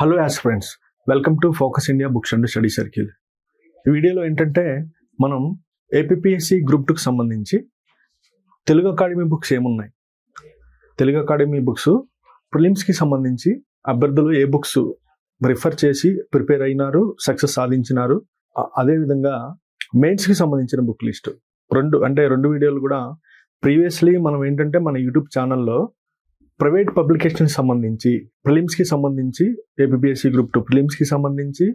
Hello friends, welcome to focus India books and study circle. ఈ వీడియోలో ఏంటంటే మనం ఏపీఎస్సి గ్రూప్ 2కి సంబంధించి తెలుగు అకాడమీ బుక్స్ ఏమున్నాయి, తెలుగు అకాడమీ బుక్స్ ప్రిలిమ్స్కి సంబంధించి అభ్యర్థులు ఏ బుక్స్ రిఫర్ చేసి ప్రిపేర్ అయినారు, సక్సెస్ సాధించినారు, అదేవిధంగా మెయిన్స్కి సంబంధించిన బుక్ లిస్ట్ రెండు వీడియోలు కూడా ప్రీవియస్లీ మనం ఏంటంటే మన యూట్యూబ్ ఛానల్లో ప్రైవేట్ పబ్లికేషన్కి సంబంధించి ప్రిలిమ్స్కి సంబంధించి ఏపీఎస్సి గ్రూప్ 2 ప్రిలిమ్స్కి సంబంధించి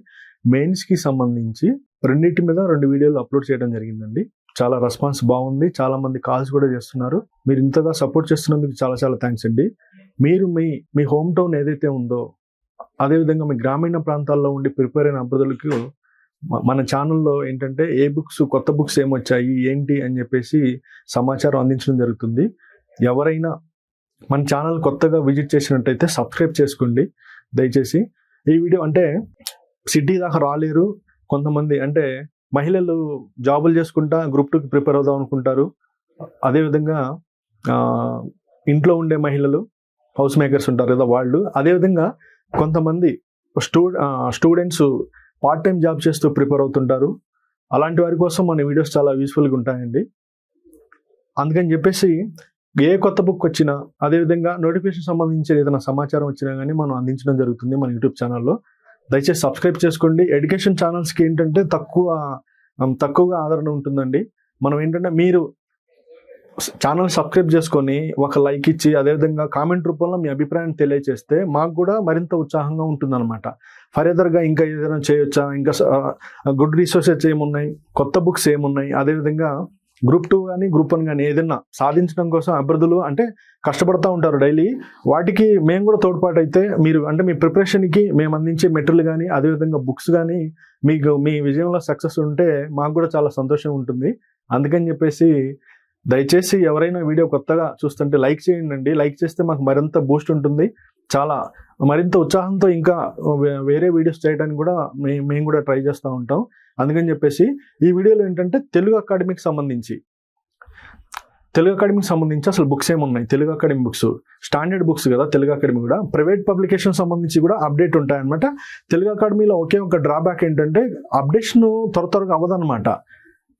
మెయిన్స్కి సంబంధించి రెండింటి మీద 2 వీడియోలు అప్లోడ్ చేయడం జరిగిందండి. చాలా రెస్పాన్స్ బాగుంది, చాలా మంది కాల్స్ కూడా చేస్తున్నారు. మీరు ఇంతగా సపోర్ట్ చేస్తున్నందుకు చాలా చాలా థ్యాంక్స్ అండి. మీరు మీ హోమ్ టౌన్ ఏదైతే ఉందో, అదేవిధంగా మీ గ్రామీణ ప్రాంతాల్లో ఉండి ప్రిపేర్ అయిన అభ్యర్థులకు మన ఛానల్లో ఏంటంటే ఏ బుక్స్, కొత్త బుక్స్ ఏమొచ్చాయి ఏంటి అని చెప్పేసి సమాచారం అందించడం జరుగుతుంది. ఎవరైనా మన ఛానల్ కొత్తగా విజిట్ చేసినట్టయితే సబ్స్క్రైబ్ చేసుకోండి దయచేసి. ఈ వీడియో అంటే సిటీ దాకా రాలేరు కొంతమంది, అంటే మహిళలు జాబులు చేసుకుంటా గ్రూప్ 2కి ప్రిపేర్ అవుదాం అనుకుంటారు. అదేవిధంగా ఇంట్లో ఉండే మహిళలు, హౌస్ మేకర్స్ ఉంటారు కదా వాళ్ళు, అదేవిధంగా కొంతమంది స్టూడెంట్స్ పార్ట్ టైం జాబ్ చేస్తూ ప్రిపేర్ అవుతుంటారు. అలాంటి వారి కోసం మన వీడియోస్ చాలా యూస్ఫుల్గా ఉంటాయండి. అందుకని చెప్పేసి ఏ కొత్త బుక్ వచ్చినా, అదేవిధంగా నోటిఫికేషన్ సంబంధించిన ఏదైనా సమాచారం వచ్చినా కానీ మనం అందించడం జరుగుతుంది మన యూట్యూబ్ ఛానల్లో. దయచేసి సబ్స్క్రైబ్ చేసుకోండి. ఎడ్యుకేషన్ ఛానల్స్కి ఏంటంటే తక్కువగా ఆదరణ ఉంటుందండి. మనం ఏంటంటే మీరు ఛానల్ సబ్స్క్రైబ్ చేసుకొని ఒక లైక్ ఇచ్చి, అదేవిధంగా కామెంట్ రూపంలో మీ అభిప్రాయాన్ని తెలియజేస్తే మాకు కూడా మరింత ఉత్సాహంగా ఉంటుందన్నమాట. ఫర్దర్గా ఇంకా ఏదైనా చేయొచ్చా, ఇంకా గుడ్ రిసోర్సెస్ ఏమున్నాయి, కొత్త బుక్స్ ఏమున్నాయి, అదేవిధంగా గ్రూప్ 2 కానీ గ్రూప్ 1 కానీ ఏదైనా సాధించడం కోసం అభ్యర్థులు అంటే కష్టపడుతూ ఉంటారు డైలీ. వాటికి మేము కూడా తోడ్పాటు అయితే మీరు అంటే మీ ప్రిపరేషన్కి మేము అందించే మెటీరియల్ కానీ, అదేవిధంగా బుక్స్ కానీ మీకు మీ విజయంలో సక్సెస్ ఉంటే మాకు కూడా చాలా సంతోషం ఉంటుంది. అందుకని చెప్పేసి దయచేసి ఎవరైనా వీడియో కొత్తగా చూస్తుంటే లైక్ చేయండి. లైక్ చేస్తే మాకు మరింత బూస్ట్ ఉంటుంది, మరింత ఉత్సాహంతో ఇంకా వేరే వీడియోస్ చేయడానికి కూడా మేము కూడా ట్రై చేస్తూ ఉంటాం. అందుకని చెప్పేసి ఈ వీడియోలో ఏంటంటే తెలుగు అకాడమీకి సంబంధించి అసలు బుక్స్ ఏమున్నాయి, Telugu academy books standard books కదా, తెలుగు అకాడమీ కూడా ప్రైవేట్ పబ్లికేషన్ సంబంధించి కూడా అప్డేట్ ఉంటాయన్నమాట. తెలుగు అకాడమీలో ఒకే ఒక డ్రాబ్యాక్ ఏంటంటే అప్డేషన్ త్వరగా అవ్వదన్నమాట.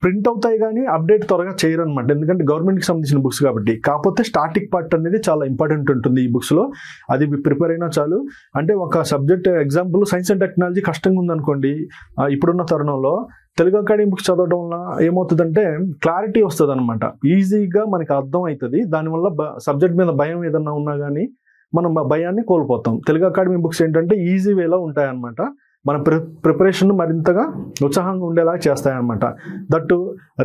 ప్రింట్ అవుతాయి కానీ అప్డేట్ త్వరగా చేయరు అనమాట, ఎందుకంటే గవర్నమెంట్కి సంబంధించిన బుక్స్ కాబట్టి. కాకపోతే స్టార్టింగ్ పార్ట్ అనేది చాలా ఇంపార్టెంట్ ఉంటుంది ఈ బుక్స్లో, అది ప్రిపేర్ అయినా చాలు. అంటే ఒక subject example science and technology కష్టంగా ఉందనుకోండి, ఇప్పుడున్న తరుణంలో తెలుగు అకాడమీ బుక్స్ చదవడం వల్ల ఏమవుతుందంటే క్లారిటీ వస్తుంది అనమాట, ఈజీగా మనకి అర్థం అవుతుంది. దానివల్ల సబ్జెక్ట్ మీద భయం ఏదన్నా ఉన్నా కానీ మనం భయాన్ని కోల్పోతాం. తెలుగు అకాడమీ బుక్స్ ఏంటంటే ఈజీ వేలో ఉంటాయన్నమాట, మన ప్రిపరేషన్ మరింతగా ఉత్సాహంగా ఉండేలా చేస్తాయన్నమాట. దట్టు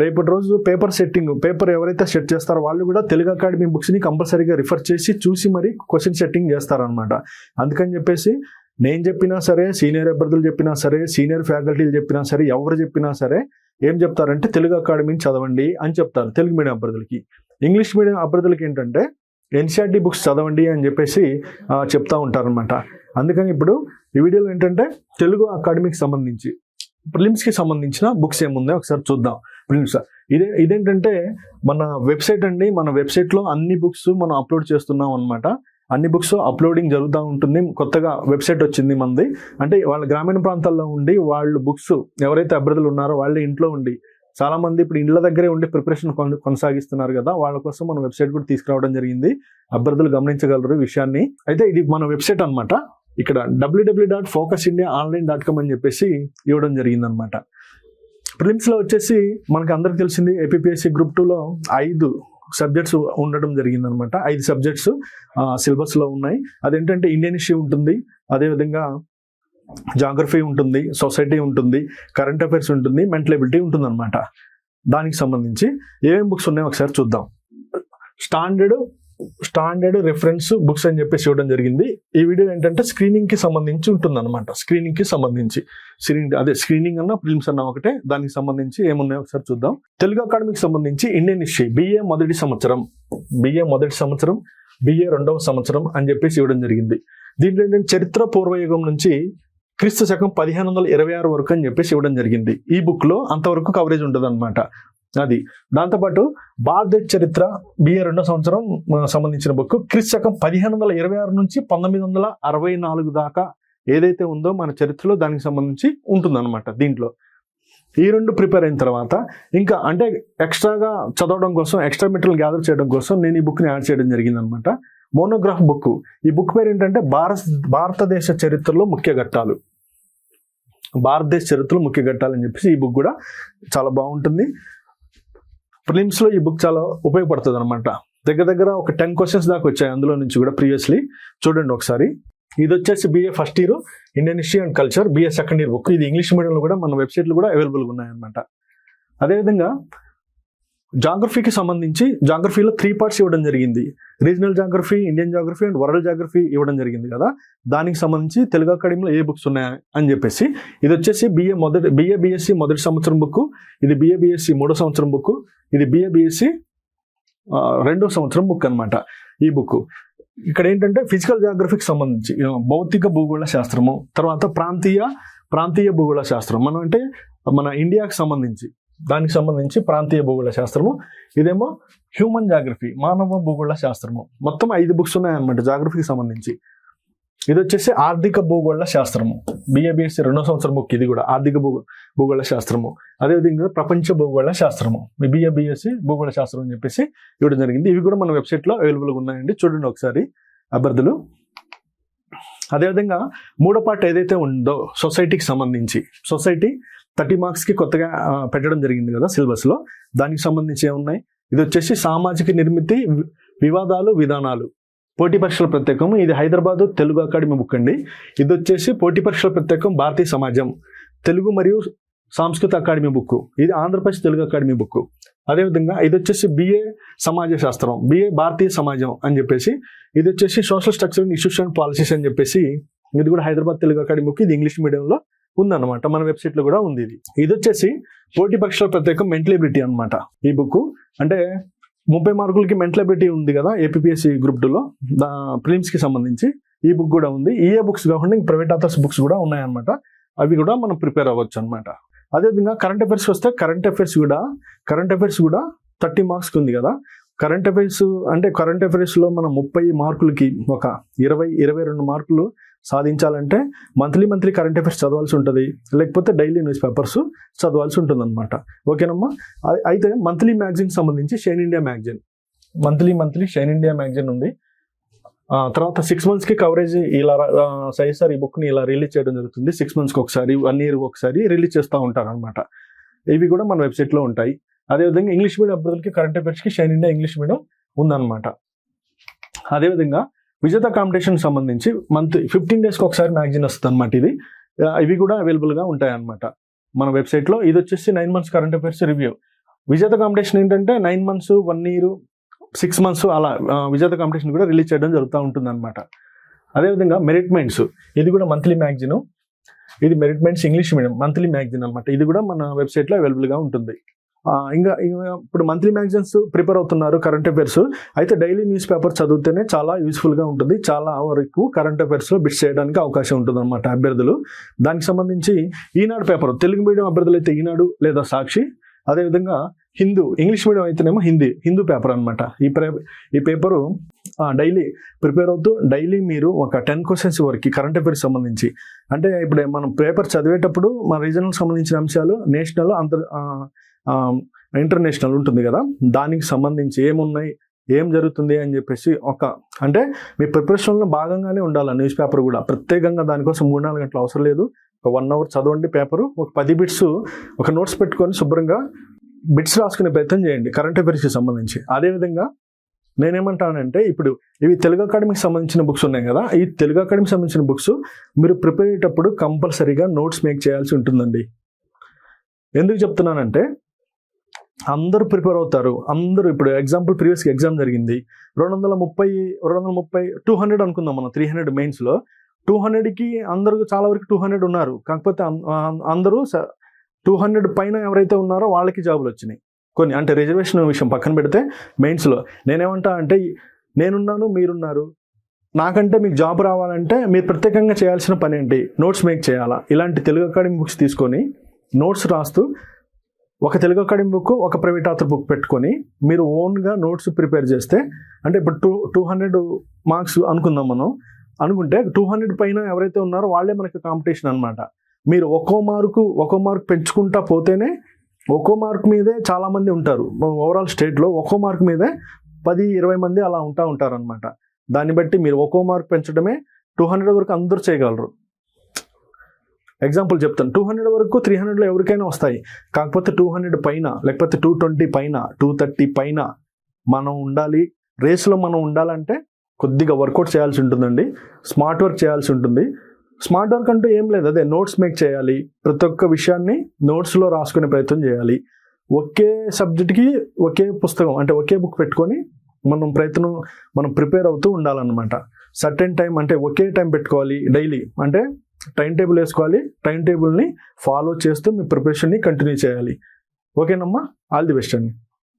రేపటి రోజు పేపర్ ఎవరైతే సెట్ చేస్తారో వాళ్ళు కూడా తెలుగు అకాడమీ బుక్స్ని కంపల్సరీగా రిఫర్ చేసి చూసి మరి క్వశ్చన్ సెట్టింగ్ చేస్తారనమాట. అందుకని చెప్పేసి నేను చెప్పినా సరే, సీనియర్ అభ్యర్థులు చెప్పినా సరే, సీనియర్ ఫ్యాకల్టీలు చెప్పినా సరే, ఎవరు చెప్పినా సరే ఏం చెప్తారంటే తెలుగు అకాడమీని చదవండి అని చెప్తారు తెలుగు మీడియం అభ్యర్థులకి. ఇంగ్లీష్ మీడియం అభ్యర్థులకి ఏంటంటే ఎన్సీఆర్టీ బుక్స్ చదవండి అని చెప్పేసి చెప్తా ఉంటారనమాట. అందుకని ఇప్పుడు ఈ వీడియోలో ఏంటంటే తెలుగు అకాడమీకి సంబంధించి ప్రిలిమ్స్కి సంబంధించిన బుక్స్ ఏముందో ఒకసారి చూద్దాం. ప్రిలిమ్స్ ఇదేంటంటే మన వెబ్సైట్ అండి, మన వెబ్సైట్లో అన్ని బుక్స్ మనం అప్లోడ్ చేస్తున్నాం అనమాట. అన్ని బుక్స్ అప్లోడింగ్ జరుగుతూ ఉంటుంది. కొత్తగా వెబ్సైట్ వచ్చింది మనది, అంటే వాళ్ళ గ్రామీణ ప్రాంతాల్లో ఉండి వాళ్ళు బుక్స్ ఎవరైతే అభ్యర్థులు ఉన్నారో వాళ్ళే ఇంట్లో ఉండి, చాలా మంది ఇప్పుడు ఇండ్ల దగ్గరే ఉండి ప్రిపరేషన్ కొనసాగిస్తున్నారు కదా, వాళ్ళ కోసం మన వెబ్సైట్ కూడా తీసుకురావడం జరిగింది. అభ్యర్థులు గమనించగలరు ఈ విషయాన్ని. అయితే ఇది మన వెబ్సైట్ అనమాట. ఇక్కడ www.focusindiaonline.com అని చెప్పేసి ఇవ్వడం జరిగింది అనమాట. ప్రిలిమ్స్లో వచ్చేసి మనకి అందరికి తెలిసింది ఏపీఎస్సి గ్రూప్ 2లో 5 సబ్జెక్ట్స్ ఉండడం జరిగింది అనమాట. 5 సబ్జెక్ట్స్ సిలబస్లో ఉన్నాయి. అదేంటంటే ఇండియన్ హిస్టరీ ఉంటుంది, అదేవిధంగా జాగ్రఫీ ఉంటుంది, సొసైటీ ఉంటుంది, కరెంట్ అఫైర్స్ ఉంటుంది, మెంటల్ ఎబిలిటీ ఉంటుంది అనమాట. దానికి సంబంధించి ఏమేమి బుక్స్ ఉన్నాయో ఒకసారి చూద్దాం. స్టాండర్డ్ రెఫరెన్స్ బుక్స్ అని చెప్పేసి ఇవ్వడం జరిగింది. ఈ వీడియో ఏంటంటే స్క్రీనింగ్కి సంబంధించి ఉంటుంది అనమాట. స్క్రీనింగ్కి సంబంధించి స్క్రీనింగ్ అన్న ప్రిలిమ్స్ అన్న ఒకటే, దానికి సంబంధించి ఏమున్నాయో ఒకసారి చూద్దాం. తెలుగు అకాడమీకి సంబంధించి ఇండియన్ హిస్టరీ BA మొదటి సంవత్సరం, BA రెండవ సంవత్సరం అని చెప్పేసి ఇవ్వడం జరిగింది. దీంట్లో ఏంటంటే చరిత్ర పూర్వయుగం నుంచి క్రీస్తు శకం 1526 వరకు అని చెప్పేసి ఇవ్వడం జరిగింది. ఈ బుక్లో అంతవరకు కవరేజ్ ఉంటుంది అనమాట. అది దాంతోపాటు భారతదేశ చరిత్ర BA రెండో సంవత్సరం సంబంధించిన బుక్ క్రీస్తు శకం 1526 నుంచి 1964 దాకా ఏదైతే ఉందో మన చరిత్రలో దానికి సంబంధించి ఉంటుందన్నమాట దీంట్లో. ఈ 2 ప్రిపేర్ అయిన తర్వాత ఇంకా అంటే ఎక్స్ట్రాగా చదవడం కోసం, ఎక్స్ట్రా మెటీరియల్ గ్యాదర్ చేయడం కోసం నేను ఈ బుక్ని యాడ్ చేయడం జరిగిందనమాట. Monograph book. ఈ బుక్ పేరు ఏంటంటే భారతదేశ చరిత్రలో ముఖ్య ఘట్టాలు. భారతదేశ చరిత్రలో ముఖ్య ఘట్టాలు అని చెప్పేసి ఈ బుక్ కూడా చాలా బాగుంటుంది. ప్రిలిమ్స్లో ఈ బుక్ చాలా ఉపయోగపడుతుంది అనమాట. దగ్గర ఒక 10 క్వశ్చన్స్ దాకా వచ్చాయి అందులో నుంచి కూడా ప్రీవియస్లీ. చూడండి ఒకసారి. ఇది వచ్చేసి BA first year Indian history and culture, BA second year book. ఇది ఇంగ్లీష్ మీడియంలో కూడా మన వెబ్సైట్లో కూడా అవైలబుల్గా ఉన్నాయన్నమాట. అదేవిధంగా జాగ్రఫీకి సంబంధించి జాగ్రఫీలో 3 పార్ట్స్ ఇవ్వడం జరిగింది. Regional geography, Indian geography and world geography ఇవ్వడం జరిగింది కదా. దానికి సంబంధించి తెలుగు అకాడమీలో ఏ బుక్స్ ఉన్నాయా అని చెప్పేసి. ఇది వచ్చేసి BA BSc మొదటి సంవత్సరం బుక్, ఇది BA BSc 3వ సంవత్సరం బుక్, ఇది BA BSc 2వ సంవత్సరం బుక్ అనమాట ఈ బుక్. ఇక్కడ ఏంటంటే ఫిజికల్ జాగ్రఫీకి సంబంధించి భౌతిక భూగోళ శాస్త్రము, తర్వాత ప్రాంతీయ భూగోళ శాస్త్రం. మనం అంటే మన ఇండియాకి సంబంధించి దానికి సంబంధించి ప్రాంతీయ భూగోళ శాస్త్రము. ఇదేమో హ్యూమన్ జాగ్రఫీ, మానవ భూగోళ శాస్త్రము. మొత్తం 5 బుక్స్ ఉన్నాయన్నమాట జాగ్రఫీకి సంబంధించి. ఇది వచ్చేసి ఆర్థిక భూగోళ శాస్త్రము, BA BSc 2వ సంవత్సరం బుక్. ఇది కూడా ఆర్థిక భూగోళ శాస్త్రము. అదేవిధంగా ప్రపంచ భూగోళ శాస్త్రము, BA BSc భూగోళ శాస్త్రం అని చెప్పేసి ఇవ్వడం జరిగింది. ఇవి కూడా మన వెబ్సైట్లో అవైలబుల్గా ఉన్నాయండి, చూడండి ఒకసారి అభ్యర్థులు. అదేవిధంగా 3వ పార్ట్ ఏదైతే ఉందో సొసైటీకి సంబంధించి, సొసైటీ 30 మార్క్స్కి కొత్తగా పెట్టడం జరిగింది కదా సిలబస్లో. దానికి సంబంధించి ఏమున్నాయి? ఇది వచ్చేసి సామాజిక నిర్మితి, వివాదాలు, విధానాలు, పోటీ పరీక్షల ప్రత్యేకం. ఇది హైదరాబాదు తెలుగు అకాడమీ బుక్ అండి. ఇది వచ్చేసి పోటీ పరీక్షల ప్రత్యేకం భారతీయ సమాజం, తెలుగు మరియు సంస్కృత అకాడమీ బుక్. ఇది ఆంధ్రప్రదేశ్ తెలుగు అకాడమీ బుక్. అదేవిధంగా ఇది వచ్చేసి BA సమాజ శాస్త్రం, BA భారతీయ సమాజం అని చెప్పేసి. ఇది వచ్చేసి social structure and issues and policies అని చెప్పేసి. ఇది కూడా హైదరాబాద్ తెలుగు అకాడమీ బుక్. ఇది ఇంగ్లీష్ మీడియంలో ఉందన్నమాట, మన వెబ్సైట్లో కూడా ఉంది. ఇది వచ్చేసి పోటీ పరీక్షల ప్రత్యేకం మెంటల్ ఎబిలిటీ అనమాట ఈ బుక్. అంటే 30 మార్కులకి మెంటల్ ఎబిలిటీ ఉంది కదా APPSC గ్రూప్ 2లో ప్రిలిమ్స్కి సంబంధించి. ఈ బుక్ కూడా ఉంది. EA బుక్స్ కాకుండా ఇంక ప్రైవేట్ ఆథర్స్ బుక్స్ కూడా ఉన్నాయన్నమాట. అవి కూడా మనం ప్రిపేర్ అవ్వచ్చు అనమాట. అదేవిధంగా కరెంట్ అఫైర్స్ వస్తే కరెంట్ అఫైర్స్ కూడా 30 మార్క్స్కి ఉంది కదా. కరెంట్ అఫైర్స్లో మనం 30 మార్కులకి ఒక 22 మార్కులు సాధించాలంటే మంత్లీ కరెంట్ అఫైర్స్ చదవాల్సి ఉంటుంది, లేకపోతే డైలీ న్యూస్ పేపర్స్ చదవాల్సి ఉంటుంది అనమాట. ఓకేనమ్మా. అయితే మంత్లీ మ్యాగజైన్ సంబంధించి shine India magazine, monthly shine India magazine ఉంది. తర్వాత 6 monthsకి కవరేజ్ ఇలా సార్ ఈ బుక్ని ఇలా రిలీజ్ చేయడం జరుగుతుంది. 6 monthsకి ఒకసారి, 1 year ఒకసారి రిలీజ్ చేస్తూ ఉంటారు అనమాట. ఇవి కూడా మన వెబ్సైట్లో ఉంటాయి. అదేవిధంగా ఇంగ్లీష్ మీడియం అభ్యర్థులకి కరెంట్ అఫైర్స్కి షైన్ ఇండియా ఇంగ్లీష్ మీడియం ఉందన్నమాట. అదేవిధంగా విజేత కాంపిటీషన్ సంబంధించి 15 daysకి ఒకసారి మ్యాగజైన్ వస్తుంది అనమాట. ఇవి కూడా అవైలబుల్గా ఉంటాయి అనమాట మన వెబ్సైట్లో. ఇది వచ్చేసి 9 months కరెంట్ అఫైర్స్ రివ్యూ. విజేత కాంపిటీషన్ ఏంటంటే 9 months, 1 year, 6 months అలా విజేత కాంపిటీషన్ కూడా రిలీజ్ చేయడం జరుగుతూ ఉంటుంది అనమాట. అదేవిధంగా మెరిట్ మైండ్స్, ఇది కూడా మంత్లీ మ్యాగజైన్. ఇది merit minds English medium monthly magazine అనమాట. ఇది కూడా మన వెబ్సైట్లో అవైలబుల్గా ఉంటుంది. ఇంకా ఇప్పుడు మంత్లీ మ్యాగజైన్స్ ప్రిపేర్ అవుతున్నారు కరెంట్ అఫైర్స్ అయితే డైలీ న్యూస్ పేపర్ చదివితేనే చాలా యూస్ఫుల్గా ఉంటుంది. చాలా వరకు కరెంట్ అఫైర్స్లో బిట్స్ చేయడానికి అవకాశం ఉంటుంది అనమాట అభ్యర్థులు. దానికి సంబంధించి ఈనాడు పేపర్, తెలుగు మీడియం అభ్యర్థులు అయితే ఈనాడు లేదా సాక్షి, అదేవిధంగా హిందూ, ఇంగ్లీష్ మీడియం అయితేనేమో హిందూ పేపర్ అనమాట. ఈ పేపరు డైలీ ప్రిపేర్ అవుతూ డైలీ మీరు ఒక 10 questions వరకు కరెంట్ అఫైర్స్ సంబంధించి, అంటే ఇప్పుడు మనం పేపర్ చదివేటప్పుడు మన రీజనల్ సంబంధించిన అంశాలు, నేషనల్, ఇంటర్నేషనల్ ఉంటుంది కదా, దానికి సంబంధించి ఏమున్నాయి, ఏం జరుగుతుంది అని చెప్పేసి అంటే మీ ప్రిపరేషన్లో భాగంగానే ఉండాలి. న్యూస్ పేపర్ కూడా ప్రత్యేకంగా దానికోసం 3-4 గంటలు అవసరం లేదు. ఒక 1 hour చదవండి పేపరు. ఒక 10 bits ఒక నోట్స్ పెట్టుకొని శుభ్రంగా బిట్స్ రాసుకునే ప్రయత్నం చేయండి కరెంట్ అఫైర్స్కి సంబంధించి. అదేవిధంగా నేనేమంటానంటే ఇప్పుడు ఇవి తెలుగు అకాడమీకి సంబంధించిన బుక్స్ ఉన్నాయి కదా, ఈ తెలుగు అకాడమీకి సంబంధించిన బుక్స్ మీరు ప్రిపేర్ అయ్యేటప్పుడు కంపల్సరీగా నోట్స్ మేక్ చేయాల్సి ఉంటుందండి. ఎందుకు చెప్తున్నానంటే అందరూ ప్రిపేర్ అవుతారు. అందరూ ఇప్పుడు ఎగ్జాంపుల్ ప్రీవియస్గా ఎగ్జామ్ జరిగింది 200 అనుకుందాం మనం. 300 మెయిన్స్లో 200కి అందరూ చాలా వరకు 200 ఉన్నారు. కాకపోతే అందరూ 200 పైన ఎవరైతే ఉన్నారో వాళ్ళకి జాబులు వచ్చినాయి కొన్ని. అంటే రిజర్వేషన్ విషయం పక్కన పెడితే మెయిన్స్లో నేనేమంటా అంటే నేనున్నాను, మీరున్నారు, నాకంటే మీకు జాబ్ రావాలంటే మీరు ప్రత్యేకంగా చేయాల్సిన పని ఏంటి, నోట్స్ మేక్ చేయాలా. ఇలాంటి తెలుగు అకాడమీ బుక్స్ తీసుకొని నోట్స్ రాస్తూ ఒక తెలుగు అకాడమీ బుక్, ఒక ప్రైవేట్ ఆథర్ బుక్ పెట్టుకొని మీరు ఓన్గా నోట్స్ ప్రిపేర్ చేస్తే, అంటే ఇప్పుడు 200 మార్క్స్ అనుకుందాం మనం, అనుకుంటే 200 పైన ఎవరైతే ఉన్నారో వాళ్ళే మనకి కాంపిటీషన్ అనమాట. మీరు ఒక్కో మార్క్ పెంచుకుంటా పోతేనే ఒక్కో మార్క్ మీదే చాలామంది ఉంటారు. ఓవరాల్ స్టేట్లో ఒక్కో మార్క్ మీదే 10-20 మంది అలా ఉంటారు అనమాట. దాన్ని బట్టి మీరు ఒక్కో మార్క్ పెంచడమే 200 వరకు అందరూ చేయగలరు. ఎగ్జాంపుల్ చెప్తాను, 200 వరకు 300లో ఎవరికైనా వస్తాయి. కాకపోతే 200 పైన, లేకపోతే 220 పైన, 230 పైన మనం ఉండాలి. రేస్లో మనం ఉండాలంటే కొద్దిగా వర్కౌట్ చేయాల్సి ఉంటుందండి, స్మార్ట్ వర్క్ చేయాల్సి ఉంటుంది. స్మార్ట్ వర్క్ అంటూ ఏం లేదు, అదే నోట్స్ మేక్ చేయాలి. ప్రతి ఒక్క విషయాన్ని నోట్స్లో రాసుకునే ప్రయత్నం చేయాలి. ఒకే సబ్జెక్ట్కి ఒకే పుస్తకం అంటే ఒకే బుక్ పెట్టుకొని మనం ప్రిపేర్ అవుతూ ఉండాలన్నమాట. సర్టెన్ టైం అంటే ఒకే టైం పెట్టుకోవాలి. డైలీ అంటే టైం టేబుల్ వేసుకోవాలి. టైం టేబుల్ని ఫాలో చేస్తూ మీ ప్రిపరేషన్ని కంటిన్యూ చేయాలి. ఓకేనమ్మా, ఆల్ ది బెస్ట్ అండి.